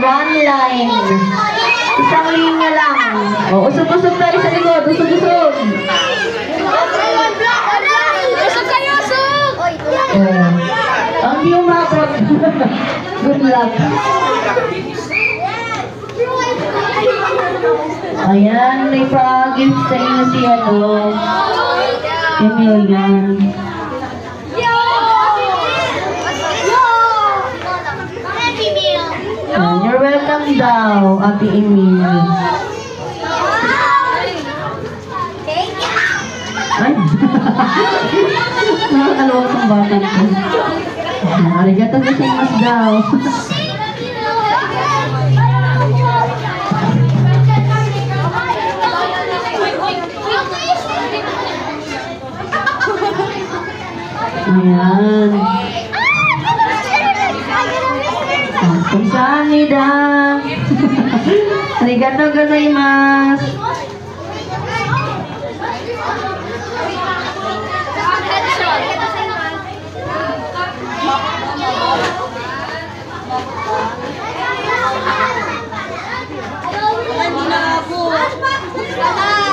one line. Isang linya lang. O, usog-usog tayo sa likod. Usog-usog. Usog kayo, usog! Ang di umabot. Good luck. Ayan, may pa-gift sa inyo si Emilian. You're welcome daw, Ate Emil. Ay! Nakakalawang ng bata ko. Arigato gozaimasu daw. Ayan. Kamsahamnida. Arigato gozaimasu.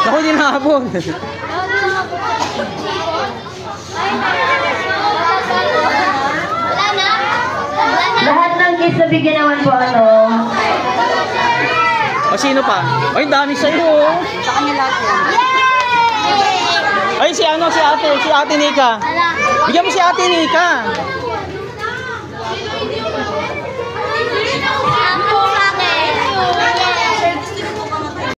Ako din nakabog. Lahat ng kids na bigyan naman po O sino pa? Ay, dami sa'yo. Sa kanya lahat yan. Ay, si Ate Nika. Bigyan mo si Ate Nika.